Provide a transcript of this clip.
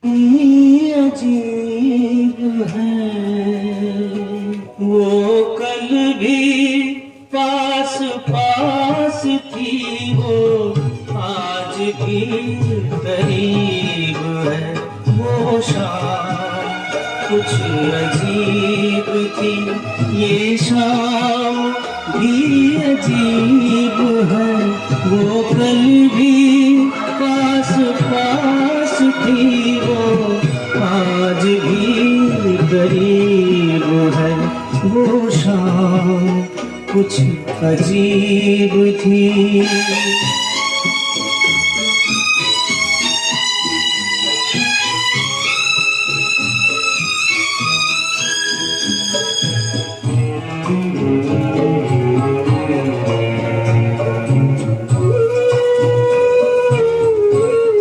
ये अजीब है, वो कल भी पास पास थी, वो आज भी करीब है। वो शाम कुछ अजीब थी, ये शाम भी अजीब है। वो कल भी पास पास थी, वो आज भी करीब है। वो शाम कुछ अजीब थी।